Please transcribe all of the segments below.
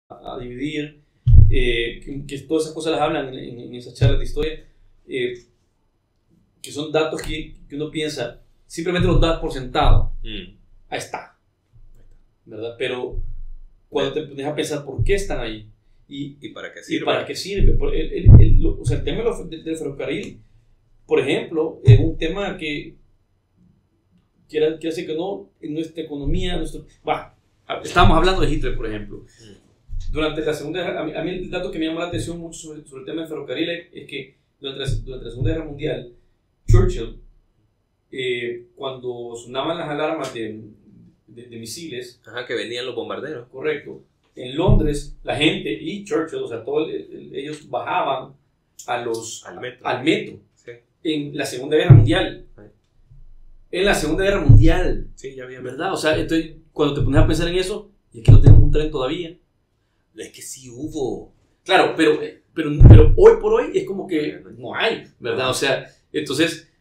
a dividir, que todas esas cosas las hablan en esas charlas de historia, que son datos que uno piensa, simplemente los das por sentado. Ahí está, ¿verdad? Pero cuando te pones a pensar por qué están ahí y para qué sirve. Y para qué sirve. O sea, el tema del ferrocarril, por ejemplo, es un tema que hace que no, en nuestra economía, estábamos hablando de Hitler, por ejemplo. Durante la Segunda Guerra, a mí el dato que me llama la atención mucho sobre el tema del ferrocarril es que durante la Segunda Guerra Mundial, Churchill, cuando sonaban las alarmas de misiles, que venían los bombarderos. Correcto. En Londres, la gente y Churchill, o sea, ellos bajaban al metro. Sí. En la Segunda Guerra Mundial. Sí. En la Segunda Guerra Mundial. Sí, ya había. ¿Verdad? O sea, entonces, cuando te pones a pensar en eso, y es que no tenemos un tren todavía. Es que sí hubo. Claro, pero hoy por hoy es como que no hay, ¿verdad? O sea, entonces,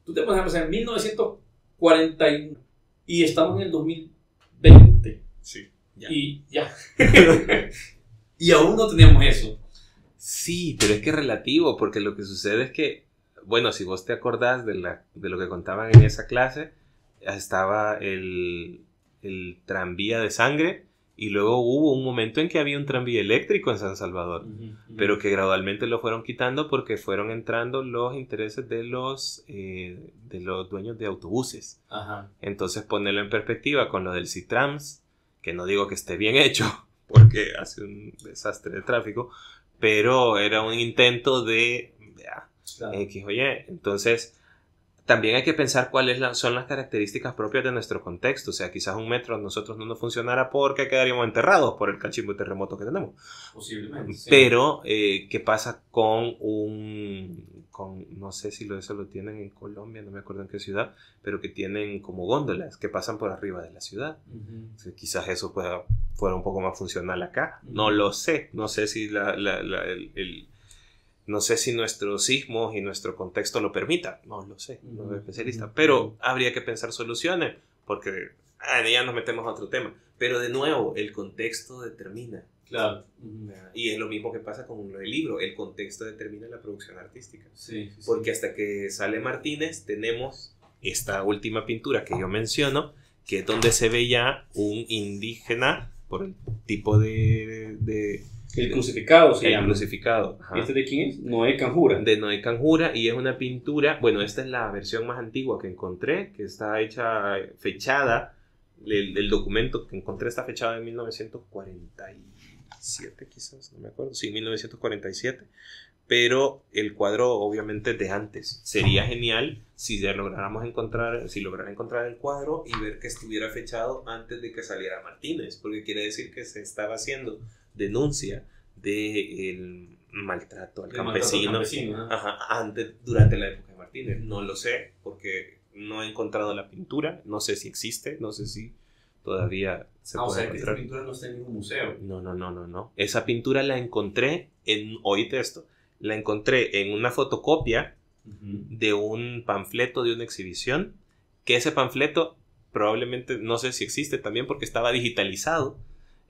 tú te pones a pensar en 1941 y estamos en el 2020. Sí. Ya. Y ya. Y aún no tenemos eso. Sí, pero es que es relativo, porque lo que sucede es que, bueno, si vos te acordás de lo que contaban en esa clase, estaba el tranvía de sangre, y luego hubo un momento en que había un tranvía eléctrico en San Salvador, pero que gradualmente lo fueron quitando porque fueron entrando los intereses de los dueños de autobuses. Ajá. Entonces, ponerlo en perspectiva con lo del Citrans, que no digo que esté bien hecho, porque hace un desastre de tráfico, pero era un intento de claro. X o Y. Entonces, también hay que pensar cuáles son las características propias de nuestro contexto. O sea, quizás un metro a nosotros no nos funcionara porque quedaríamos enterrados por el cachimbo de terremoto que tenemos. Posiblemente, sí. Pero, ¿qué pasa con no sé si eso lo tienen en Colombia, no me acuerdo en qué ciudad, pero que tienen como góndolas que pasan por arriba de la ciudad? O sea, quizás eso fuera un poco más funcional acá. No lo sé. No sé si no sé si nuestros sismos y nuestro contexto lo permita. No lo sé, no soy especialista. Pero habría que pensar soluciones, porque ya nos metemos a otro tema. Pero de nuevo, el contexto determina. Claro. Y es lo mismo que pasa con el libro. El contexto determina la producción artística. Sí, porque hasta que sale Martínez, tenemos esta última pintura que yo menciono, que es donde se ve ya un indígena por el tipo de el crucificado se llama. El crucificado. ¿Y este de quién es? Noé Canjura. De Noé Canjura, y es una pintura, bueno, esta es la versión más antigua que encontré, que está fechada, el documento que encontré está fechado en 1947 quizás, no me acuerdo, sí, 1947, pero el cuadro obviamente es de antes. Sería genial si lograra encontrar el cuadro y ver que estuviera fechado antes de que saliera Martínez, porque quiere decir que se estaba haciendo denuncia del maltrato al campesino, durante la época de Martínez. No lo sé porque no he encontrado la pintura, no sé si existe, no sé si todavía se puede encontrar. Esta pintura no está en ningún museo. No. Esa pintura la encontré oíste esto, la encontré en una fotocopia de un panfleto de una exhibición, que ese panfleto probablemente, no sé si existe también porque estaba digitalizado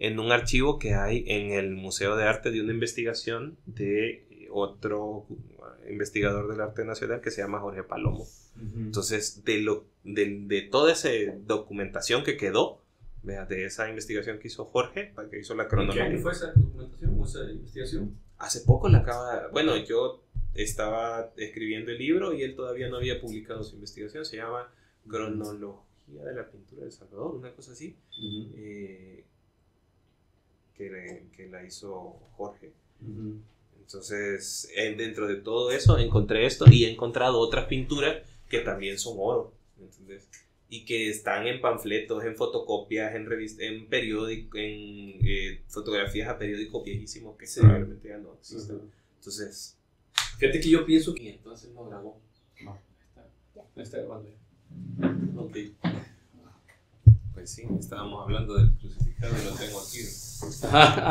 en un archivo que hay en el Museo de Arte de una investigación de otro investigador del arte nacional que se llama Jorge Palomo. Entonces, de toda esa documentación que quedó, de esa investigación que hizo Jorge, que hizo la cronología. ¿Qué año fue esa documentación o esa investigación? Hace poco la acaba... Bueno, yo estaba escribiendo el libro y él todavía no había publicado su investigación. Se llama Cronología de la Pintura de El Salvador, una cosa así. Que la hizo Jorge. Entonces, dentro de todo eso encontré esto y he encontrado otras pinturas que también son oro, ¿entendés? Y que están en panfletos, en fotocopias, en revistas, en periódicos, en fotografías a periódicos viejísimos que probablemente ya no existen. Entonces, fíjate que yo pienso que entonces no grabó. No está grabando. Ok. Pues sí, estábamos hablando del crucificado y lo tengo aquí.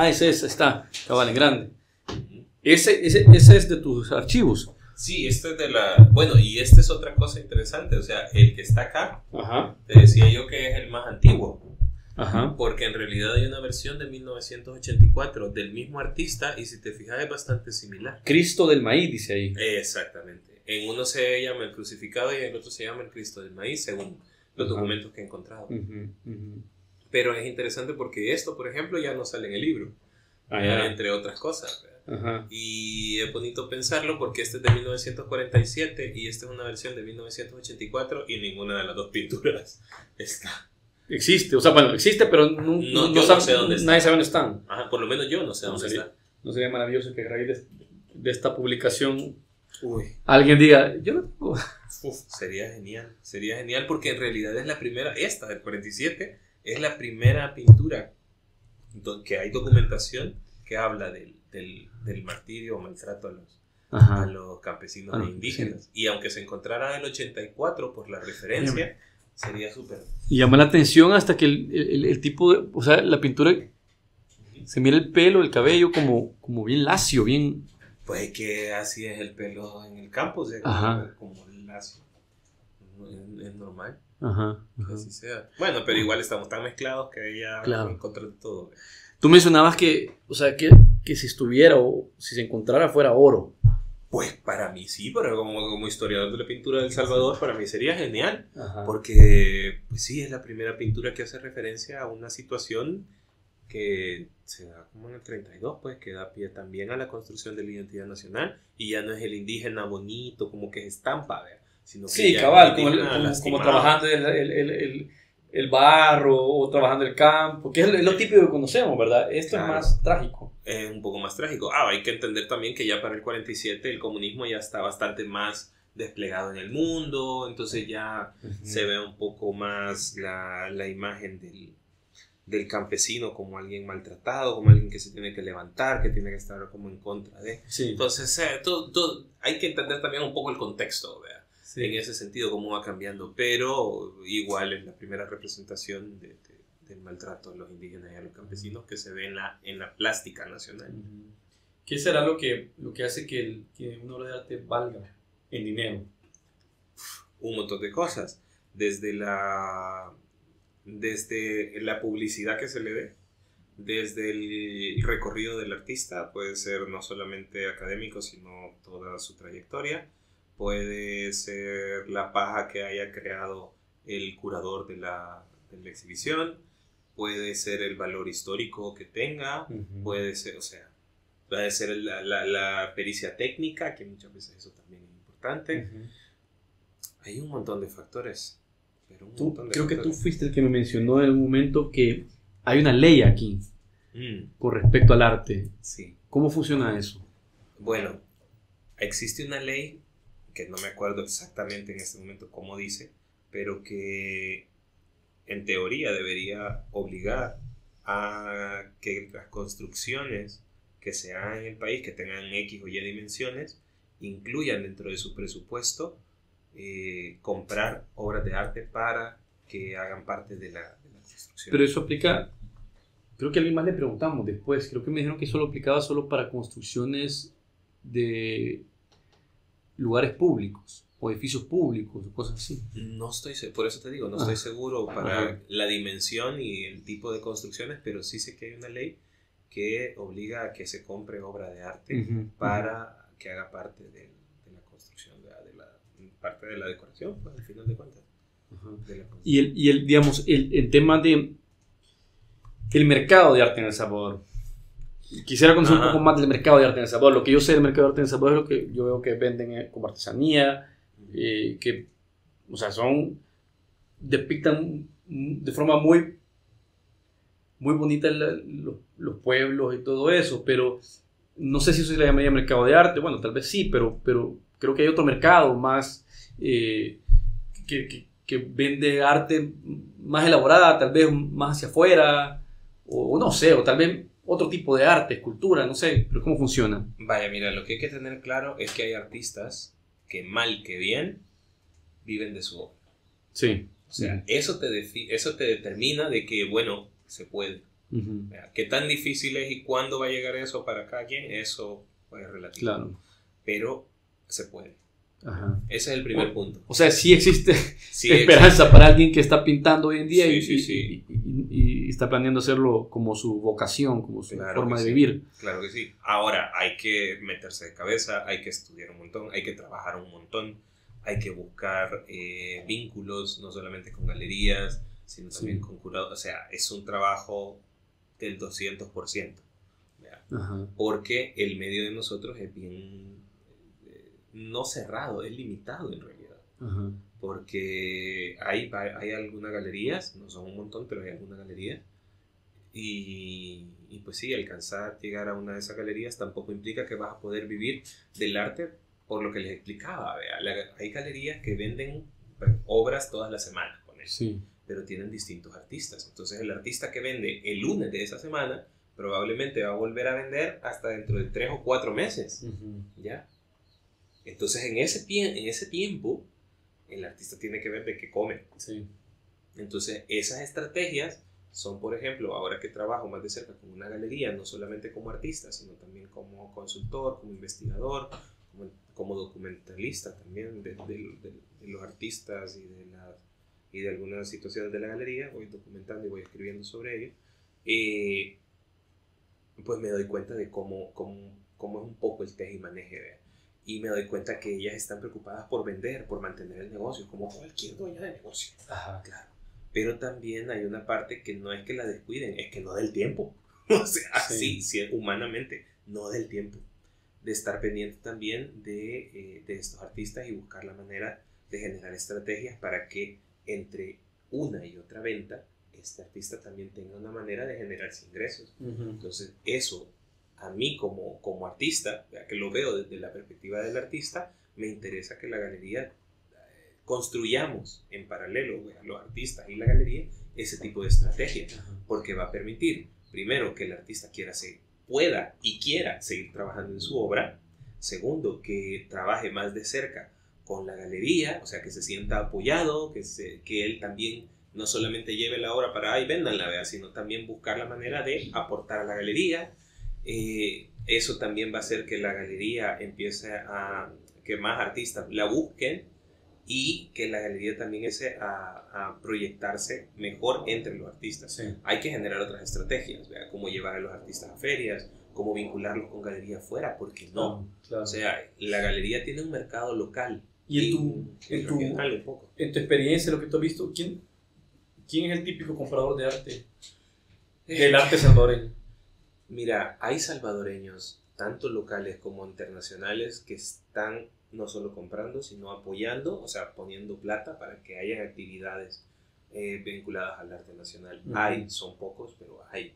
Ese está cabal, grande. Ese es de tus archivos. Sí, este es de la... Bueno, y esta es otra cosa interesante. O sea, el que está acá, te decía yo que es el más antiguo. Ajá. Porque en realidad hay una versión de 1984 del mismo artista y si te fijas es bastante similar. Cristo del Maíz, dice ahí. Exactamente. En uno se llama el crucificado y en el otro se llama el Cristo del Maíz, según los documentos que he encontrado. Pero es interesante porque esto, por ejemplo, ya no sale en el libro, entre otras cosas. Ajá. Y es bonito pensarlo porque este es de 1947 y esta es una versión de 1984 y ninguna de las dos pinturas está. Existe, o sea, bueno, existe, pero no sé dónde está. Nadie sabe dónde están. Ajá, por lo menos yo no sé dónde está. ¿No sería maravilloso que a raíz de esta publicación Uy, alguien diga, yo no tengo? sería genial porque en realidad es la primera, esta del 47 es la primera pintura que hay documentación que habla del martirio o maltrato a los campesinos e indígenas. Sí. Y aunque se encontrara el 84 por la referencia, sería súper... Y llama la atención hasta que el tipo de... O sea, la pintura... Se mira el pelo, el cabello como bien lacio, bien... Pues que así es el pelo en el campo, o sea, como lacio. Es normal. Ajá. Que así sea. Bueno, pero igual estamos tan mezclados que ya encontramos todo. Tú mencionabas que, o sea, que si estuviera o si se encontrara fuera oro. Pues para mí sí, pero como historiador de la pintura de El Salvador, para mí sería genial. Ajá. Porque, pues sí, es la primera pintura que hace referencia a una situación que se da como en el 32, pues que da pie también a la construcción de la identidad nacional. Y ya no es el indígena bonito, como que es estampa, ¿verdad? Sino que sí, cabal, como trabajando el barro o trabajando el campo, que es lo típico que conocemos, ¿verdad? Esto es más trágico. Es un poco más trágico. Hay que entender también que ya para el 47 el comunismo ya está bastante más desplegado en el mundo, entonces ya se ve un poco más la imagen del campesino como alguien maltratado, como alguien que se tiene que levantar, que tiene que estar como en contra de. Sí. Entonces hay que entender también un poco el contexto, ¿verdad? Sí. En ese sentido, cómo va cambiando, pero igual es la primera representación del maltrato a los indígenas y a los campesinos que se ve en la plástica nacional. ¿Qué será lo que hace que una obra de arte valga en dinero? Un montón de cosas, desde la publicidad que se le dé, desde el recorrido del artista, puede ser no solamente académico, sino toda su trayectoria. Puede ser la paja que haya creado el curador de la exhibición, puede ser el valor histórico que tenga, puede ser, puede ser la pericia técnica, que muchas veces eso también es importante. Hay un montón de factores. Creo que tú fuiste el que me mencionó en algún momento que hay una ley aquí con respecto al arte. Sí. ¿Cómo funciona eso? Bueno, existe una ley que no me acuerdo exactamente en este momento cómo dice, pero que en teoría debería obligar a que las construcciones que se hagan en el país, que tengan X o Y dimensiones, incluyan dentro de su presupuesto comprar obras de arte para que hagan parte de la construcción. Pero eso aplica, creo que a alguien más le preguntamos después, creo que me dijeron que eso lo aplicaba solo para construcciones de lugares públicos o edificios públicos o cosas así. No estoy seguro, por eso te digo, no estoy seguro para la dimensión y el tipo de construcciones, pero sí sé que hay una ley que obliga a que se compre obra de arte para que haga parte de la construcción, de parte de la decoración, pues, al final de cuentas. Y digamos, el tema de el mercado de arte en El Salvador. Quisiera conocer un poco más del mercado de arte en El Salvador. Lo que yo sé del mercado de arte en El Salvador es lo que yo veo que venden como artesanía, que, o sea, depictan de forma muy bonita los pueblos y todo eso, pero no sé si eso se le llamaría mercado de arte. Bueno, tal vez sí, pero creo que hay otro mercado más que vende arte más elaborada, tal vez más hacia afuera, o no sé, o tal vez otro tipo de arte, escultura, no sé, pero ¿cómo funciona? Vaya, mira, lo que hay que tener claro es que hay artistas que mal que bien viven de su obra. Sí. O sea, eso te determina de que, bueno, se puede. ¿Qué tan difícil es y cuándo va a llegar eso para cada quien? Eso es relativo. Claro. Pero se puede. Ajá. Ese es el primer punto. O sea, sí existe Sí esperanza existe. para alguien que está pintando hoy en día Sí. y está planeando hacerlo como su vocación, como su Claro forma que de sí. vivir. Claro que sí. Ahora hay que meterse de cabeza, hay que estudiar un montón, hay que trabajar un montón, hay que buscar vínculos, no solamente con galerías, sino también con curados. O sea, es un trabajo del 200%. ¿Verdad? Ajá. Porque el medio de nosotros es bien, no cerrado, es limitado en realidad. Ajá. Porque hay algunas galerías, no son un montón, pero hay algunas galerías. Y pues sí, llegar a una de esas galerías tampoco implica que vas a poder vivir del arte, por lo que les explicaba. Hay galerías que venden obras todas las semanas, Sí. pero tienen distintos artistas. Entonces el artista que vende el lunes de esa semana probablemente va a volver a vender hasta dentro de 3 o 4 meses. ¿Ya? Entonces en ese tiempo el artista tiene que ver de qué come. Sí. Entonces esas estrategias son, por ejemplo, ahora que trabajo más de cerca con una galería, no solamente como artista, sino también como consultor, como investigador, como documentalista también de los artistas y de algunas situaciones de la galería, voy documentando y voy escribiendo sobre ello, pues me doy cuenta de cómo es un poco el teje y maneje, ¿verdad? Y me doy cuenta que ellas están preocupadas por vender, por mantener el negocio, como cualquier dueña de negocio. Ajá. Claro. Pero también hay una parte que no es que la descuiden, es que no del tiempo. O sea, sí, humanamente, no del tiempo. De estar pendiente también de estos artistas y buscar la manera de generar estrategias para que entre una y otra venta, este artista también tenga una manera de generarse ingresos. Entonces, eso, a mí como artista, que lo veo desde la perspectiva del artista, me interesa que la galería construyamos en paralelo, los artistas y la galería, ese tipo de estrategia, porque va a permitir, primero, que el artista pueda y quiera seguir trabajando en su obra. Segundo, que trabaje más de cerca con la galería, o sea, que se sienta apoyado, que él también no solamente lleve la obra para ahí, véndanla, ¿verdad? Sino también buscar la manera de aportar a la galería. Eso también va a hacer que la galería empiece que más artistas la busquen y que la galería también empiece a proyectarse mejor entre los artistas. Sí. Hay que generar otras estrategias, ¿verdad? Como llevar a los artistas a ferias, cómo vincularlos con galerías fuera, porque no. Claro. O sea, la galería tiene un mercado local y regional un poco. En tu experiencia, lo que tú has visto, ¿quién es el típico comprador de arte? Del arte salvadoreño. Mira, hay salvadoreños, tanto locales como internacionales, que están no solo comprando, sino apoyando, o sea, poniendo plata para que haya actividades vinculadas al arte nacional. Hay, son pocos, pero hay.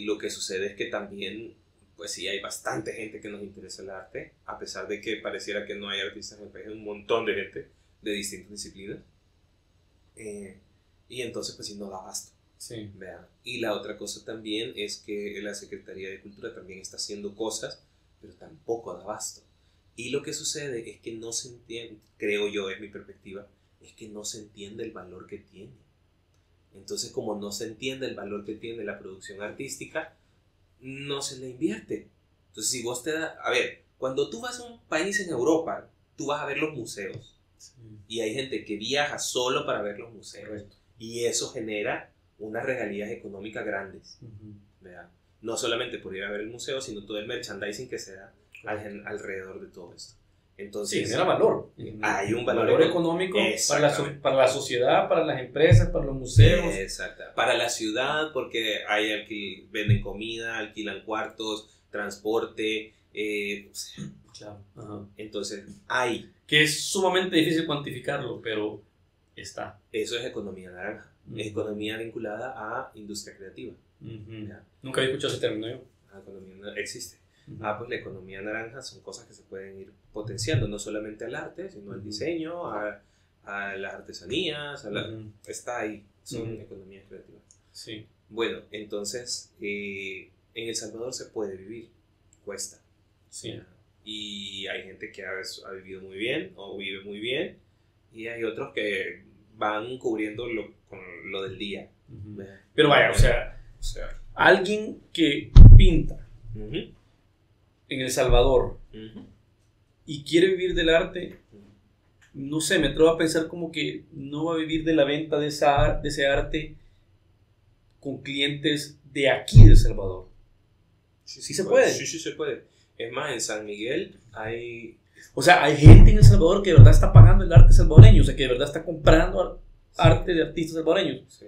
Lo que sucede es que también, pues sí, hay bastante gente que nos interesa el arte, a pesar de que pareciera que no hay artistas en el país, hay un montón de gente de distintas disciplinas. Y entonces, pues sí, no da abasto. Sí. Vean. Y la otra cosa también es que la Secretaría de Cultura también está haciendo cosas, pero tampoco da abasto. Y lo que sucede es que no se entiende, creo yo, es mi perspectiva, es que no se entiende el valor que tiene. Entonces, como no se entiende el valor que tiene la producción artística, no se le invierte. Entonces, si vos a ver, cuando tú vas a un país en Europa, tú vas a ver los museos. Sí. Y hay gente que viaja solo para ver los museos. Correcto. Y eso genera unas regalías económicas grandes. ¿Verdad? No solamente por ir a ver el museo, sino todo el merchandising que se da alrededor de todo esto. Entonces, sí, genera valor. Hay un valor económico para la sociedad, para las empresas, para los museos. Exacto. Para la ciudad, porque venden comida, alquilan cuartos, transporte. Claro. Ajá. Entonces, que es sumamente difícil cuantificarlo, pero está. Eso es economía naranja. Es economía vinculada a industria creativa. Nunca había escuchado ese término yo. Existe. Pues la economía naranja son cosas que se pueden ir potenciando, no solamente al arte, sino al diseño, a las artesanías, está ahí, son economías creativas. Sí. Bueno, entonces, en El Salvador se puede vivir, cuesta. Sí. Y hay gente que ha vivido muy bien, o vive muy bien, y hay otros que van cubriendo con lo del día. Pero vaya, o sea, alguien que pinta en El Salvador y quiere vivir del arte, no sé, me atrevo a pensar como que no va a vivir de la venta de ese arte con clientes de aquí de El Salvador. Sí se puede. Sí, sí se puede. Es más, en San Miguel hay... O sea, hay gente en El Salvador que de verdad está pagando el arte salvadoreño, o sea, que de verdad está comprando arte de artistas salvadoreños, Sí.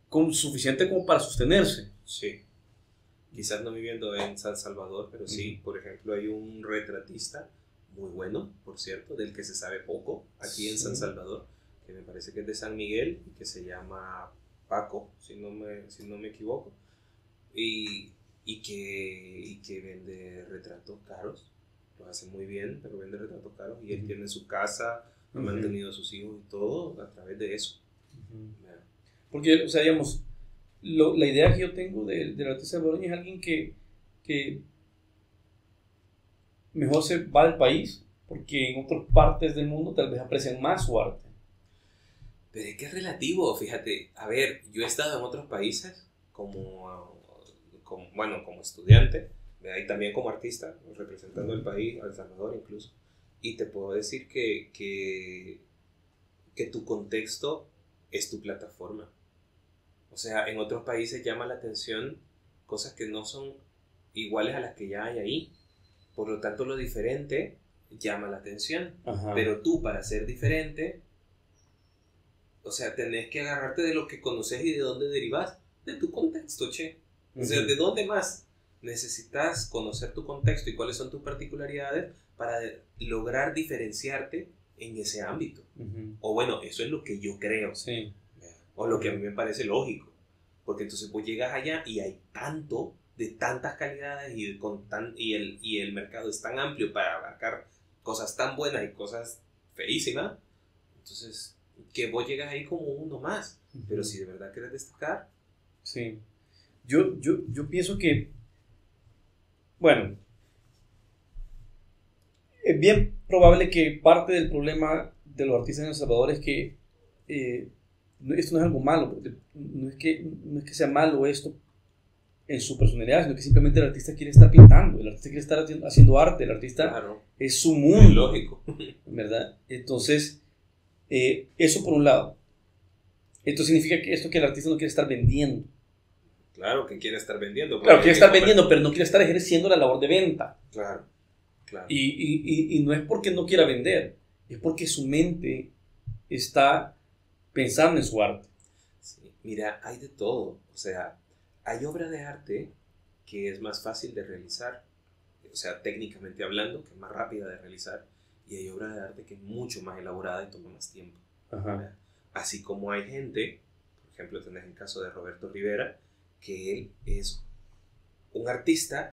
con suficiente como para sostenerse. Sí. Quizás no viviendo en San Salvador, pero sí, por ejemplo, hay un retratista muy bueno, por cierto, del que se sabe poco aquí en San Salvador, que me parece que es de San Miguel y que se llama Paco, si no me equivoco, y que vende retratos caros. Lo hace muy bien, pero vende retratos caros y él tiene su casa, ha mantenido a sus hijos y todo a través de eso. Porque, o sea, digamos, la idea que yo tengo del artista salvadoreño es alguien que mejor se va del país, porque en otras partes del mundo tal vez aprecian más su arte. Pero es que es relativo, fíjate. A ver, yo he estado en otros países como estudiante, y también como artista, representando el país, a El Salvador incluso, y te puedo decir que tu contexto es tu plataforma. O sea, en otros países llama la atención cosas que no son iguales a las que ya hay ahí. Por lo tanto, lo diferente llama la atención. Ajá. Pero tú, para ser diferente, o sea, tenés que agarrarte de lo que conoces y de dónde derivas. De tu contexto, che. O sea, ¿de dónde más? Necesitas conocer tu contexto y cuáles son tus particularidades para lograr diferenciarte en ese ámbito. O bueno, eso es lo que yo creo. Sí. O lo que a mí me parece lógico. Porque entonces vos llegas allá y hay tanto, de tantas calidades y el mercado es tan amplio para abarcar cosas tan buenas y cosas feísimas. Entonces, que vos llegas ahí como uno más. Pero si de verdad querés destacar. Sí. Yo pienso que, bueno, es bien probable que parte del problema de los artistas en El Salvador es que esto no es algo malo, no es que sea malo esto en su personalidad, sino que simplemente el artista quiere estar pintando, el artista quiere estar haciendo arte, el artista Claro, es su mundo. es lógico. ¿Verdad? Entonces, eso por un lado. Esto significa que el artista no quiere estar vendiendo. Claro, que quiere estar vendiendo. Claro, quiere estar vendiendo, pero no quiere estar ejerciendo la labor de venta. Claro, claro. Y no es porque no quiera vender, es porque su mente está pensando en su arte. Sí. Mira, hay de todo. O sea, hay obra de arte que es más fácil de realizar, o sea, técnicamente hablando, que es más rápida de realizar, y hay obra de arte que es mucho más elaborada y toma más tiempo. Ajá. Así como hay gente, por ejemplo, tenés el caso de Roberto Rivera, que él es un artista